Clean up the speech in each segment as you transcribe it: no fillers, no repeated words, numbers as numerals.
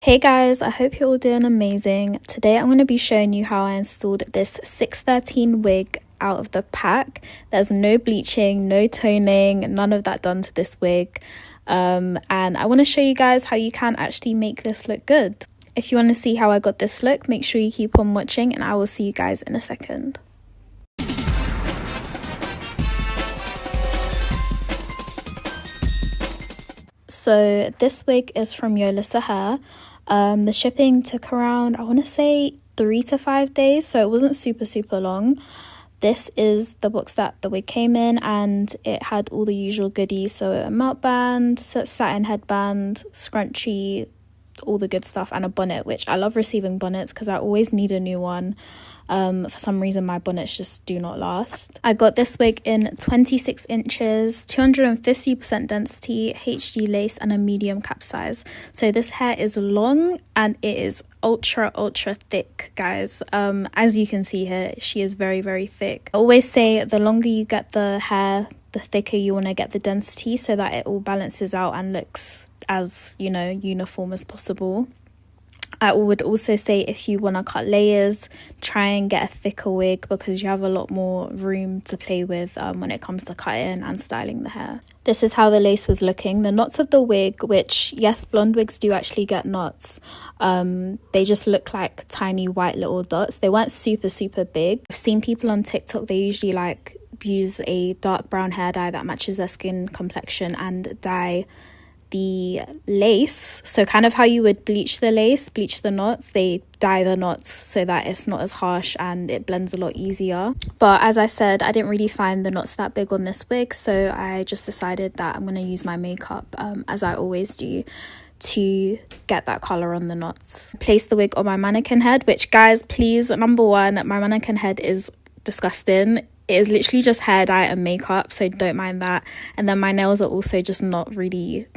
Hey guys, I hope you're all doing amazing. Today I'm going to be showing you how I installed this 613 wig out of the pack. There's no bleaching, no toning, none of that done to this wig. And I want to show you guys how you can actually make this look good. If you want to see how I got this look, make sure you keep on watching and I will see you guys in a second. So this wig is from Yolissa Hair. The shipping took around, I want to say 3 to 5 days, so it wasn't super long. This is the box that the wig came in, and it had all the usual goodies, so a melt band, satin headband, scrunchie, all the good stuff, and a bonnet, which I love receiving bonnets because I always need a new one. For some reason my bonnets just do not last. I got this wig in 26 inches, 250% density, HD lace, and a medium cap size. So this hair is long and it is ultra thick, guys. As you can see here, she is very thick. I always say the longer you get the hair, the thicker you want to get the density so that it all balances out and looks as, you know, uniform as possible. I would also say if you want to cut layers, try and get a thicker wig because you have a lot more room to play with when it comes to cutting and styling the hair. This is how the lace was looking. The knots of the wig, which yes, blonde wigs do actually get knots, they just look like tiny white little dots. They weren't super big. I've seen people on TikTok, they usually like use a dark brown hair dye that matches their skin complexion and dye the lace. So kind of how you would bleach the lace, bleach the knots, they dye the knots so that it's not as harsh and it blends a lot easier. But as I said, I didn't really find the knots that big on this wig, so I just decided that I'm going to use my makeup as I always do to get that color on the knots. Place the wig on my mannequin head, which guys, please, number one, my mannequin head is disgusting. It is literally just hair dye and makeup, so don't mind that. And then my nails are also just not really,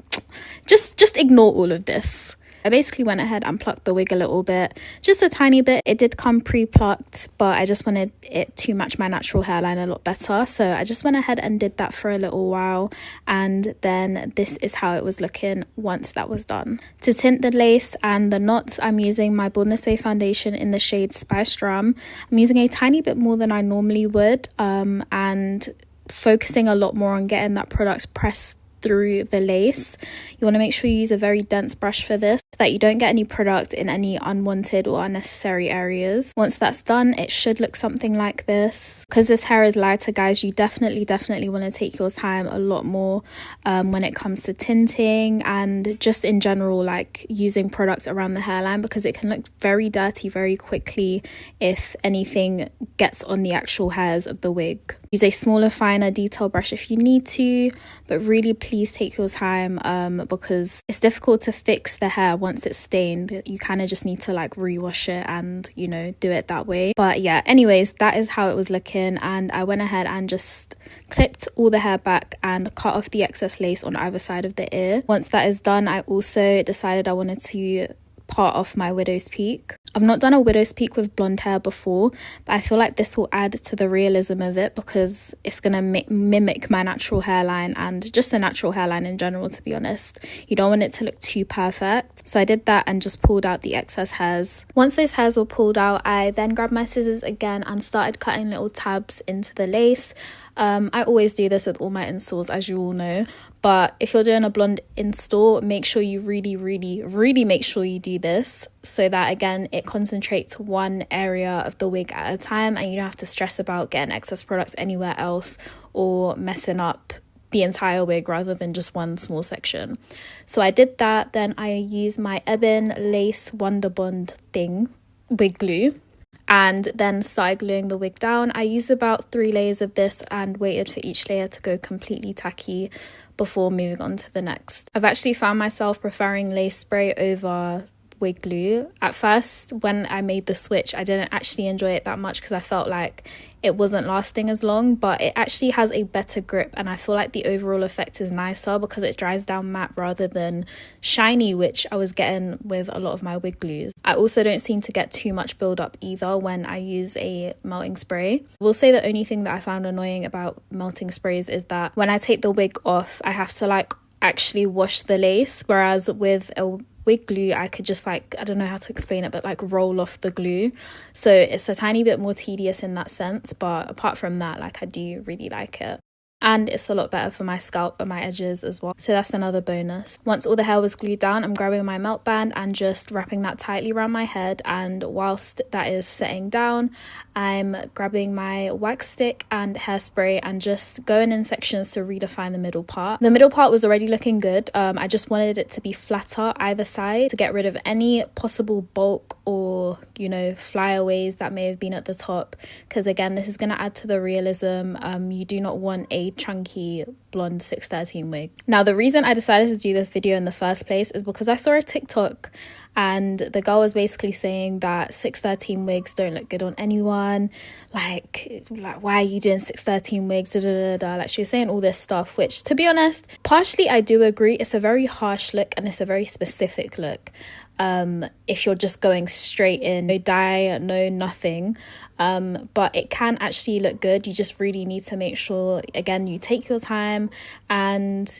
just ignore all of this. I basically went ahead and plucked the wig a little bit, just a tiny bit. It did come pre-plucked, but I just wanted it to match my natural hairline a lot better. So I just went ahead and did that for a little while. And then this is how it was looking once that was done. To tint the lace and the knots, I'm using my Born This Way foundation in the shade Spice Rum. I'm using a tiny bit more than I normally would, and focusing a lot more on getting that product pressed through the lace. You want to make sure you use a very dense brush for this so that you don't get any product in any unwanted or unnecessary areas. Once that's done, it should look something like this. Because this hair is lighter, guys, you definitely want to take your time a lot more when it comes to tinting and just in general, like using product around the hairline, because it can look very dirty very quickly if anything gets on the actual hairs of the wig. Use a smaller, finer detail brush if you need to, but really please take your time because it's difficult to fix the hair once it's stained. You kind of just need to like rewash it and, you know, do it that way. But yeah, anyways, that is how it was looking, and I went ahead and just clipped all the hair back and cut off the excess lace on either side of the ear. Once that is done, I also decided I wanted to part off my widow's peak. I've not done a widow's peak with blonde hair before, but I feel like this will add to the realism of it because it's going to mimic my natural hairline and just the natural hairline in general, to be honest. You don't want it to look too perfect. So I did that and just pulled out the excess hairs. Once those hairs were pulled out, I then grabbed my scissors again and started cutting little tabs into the lace. I always do this with all my installs, as you all know, but if you're doing a blonde install, make sure you really make sure you do this so that again it concentrates one area of the wig at a time and you don't have to stress about getting excess products anywhere else or messing up the entire wig rather than just one small section. So I did that. Then I used my Ebin Lace Wonder Bond thing, wig glue, and then started gluing the wig down. I used about 3 layers of this and waited for each layer to go completely tacky before moving on to the next. I've actually found myself preferring lace spray over wig glue. At first, when I made the switch, I didn't actually enjoy it that much because I felt like it wasn't lasting as long, but it actually has a better grip and I feel like the overall effect is nicer because it dries down matte rather than shiny, which I was getting with a lot of my wig glues. I also don't seem to get too much build up either when I use a melting spray. I will say the only thing that I found annoying about melting sprays is that when I take the wig off, I have to like actually wash the lace, whereas with a wig glue, I could just like, I don't know how to explain it, but like roll off the glue. So it's a tiny bit more tedious in that sense, but apart from that, like I do really like it. And it's a lot better for my scalp and my edges as well. So that's another bonus. Once all the hair was glued down, I'm grabbing my melt band and just wrapping that tightly around my head. And whilst that is setting down, I'm grabbing my wax stick and hairspray and just going in sections to redefine the middle part. The middle part was already looking good. I just wanted it to be flatter either side to get rid of any possible bulk or, you know, flyaways that may have been at the top. Because again, this is going to add to the realism. You do not want a chunky blonde 613 wig. Now, the reason I decided to do this video in the first place is because I saw a TikTok and the girl was basically saying that 613 wigs don't look good on anyone. Like why are you doing 613 wigs? Like she was saying all this stuff, which to be honest, partially I do agree. It's a very harsh look and it's a very specific look. If you're just going straight in, no dye, no nothing, but it can actually look good. You just really need to make sure, again, you take your time. And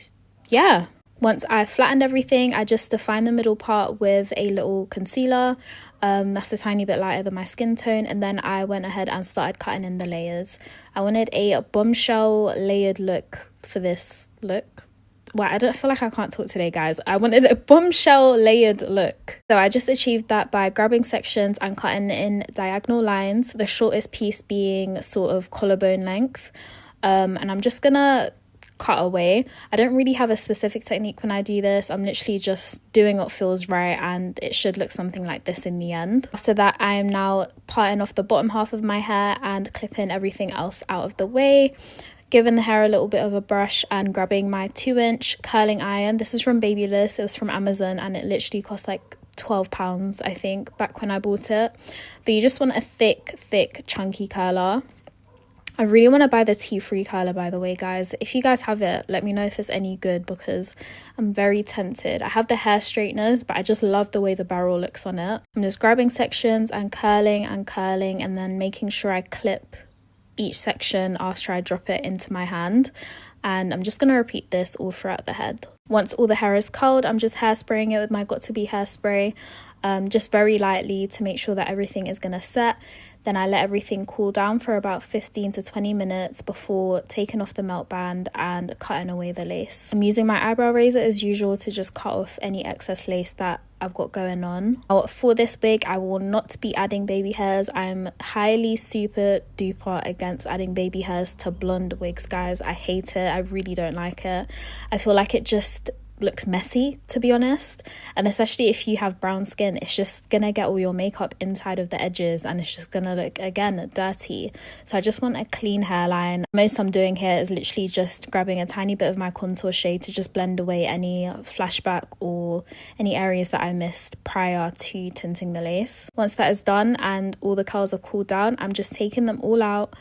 yeah, once I flattened everything, I just defined the middle part with a little concealer. That's a tiny bit lighter than my skin tone, and then I went ahead and started cutting in the layers. I wanted a bombshell layered look for this look. Well, I don't feel like I can't talk today, guys. I wanted a bombshell layered look. So I just achieved that by grabbing sections and cutting in diagonal lines, the shortest piece being sort of collarbone length. And I'm just gonna cut away. I don't really have a specific technique when I do this. I'm literally just doing what feels right, and it should look something like this in the end. After that, I am now parting off the bottom half of my hair and clipping everything else out of the way, giving the hair a little bit of a brush and grabbing my 2-inch curling iron. This is from Babyliss. It was from Amazon and it literally cost like £12, I think, back when I bought it. But you just want a thick chunky curler. I really want to buy the tea-free curler, by the way, guys. If you guys have it, let me know if it's any good, because I'm very tempted. I have the hair straighteners, but I just love the way the barrel looks on it. I'm just grabbing sections and curling and then making sure I clip each section after I drop it into my hand. And I'm just going to repeat this all throughout the head. Once all the hair is curled, I'm just hairspraying it with my Got To Be hairspray, just very lightly to make sure that everything is going to set. Then I let everything cool down for about 15 to 20 minutes before taking off the melt band and cutting away the lace. I'm using my eyebrow razor as usual to just cut off any excess lace that I've got going on. Now, for this wig, I will not be adding baby hairs. I'm highly super duper against adding baby hairs to blonde wigs, guys. I hate it. I really don't like it. I feel like it just looks messy, to be honest, and especially if you have brown skin, it's just gonna get all your makeup inside of the edges and it's just gonna look, again, dirty. So I just want a clean hairline. Most I'm doing here is literally just grabbing a tiny bit of my contour shade to just blend away any flashback or any areas that I missed prior to tinting the lace. Once that is done and all the curls are cooled down, I'm just taking them all out,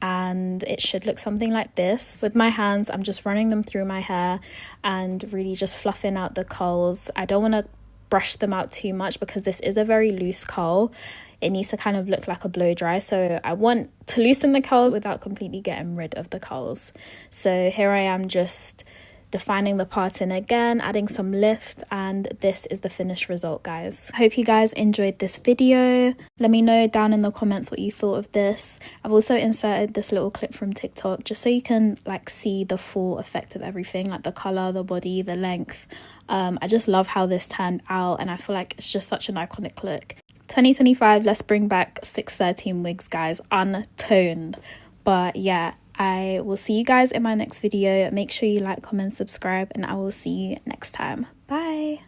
and it should look something like this. With my hands, I'm just running them through my hair and really just fluffing out the curls. I don't want to brush them out too much because this is a very loose curl. It needs to kind of look like a blow dry, so I want to loosen the curls without completely getting rid of the curls. So here I am, just defining the pattern again, adding some lift, and this is the finished result, guys. I hope you guys enjoyed this video. Let me know down in the comments what you thought of this. I've also inserted this little clip from TikTok just so you can like see the full effect of everything, like the color, the body, the length. I just love how this turned out, and I feel like it's just such an iconic look. 2025, let's bring back 613 wigs, guys, untoned. But yeah, I will see you guys in my next video. Make sure you like, comment, subscribe, and I will see you next time. Bye.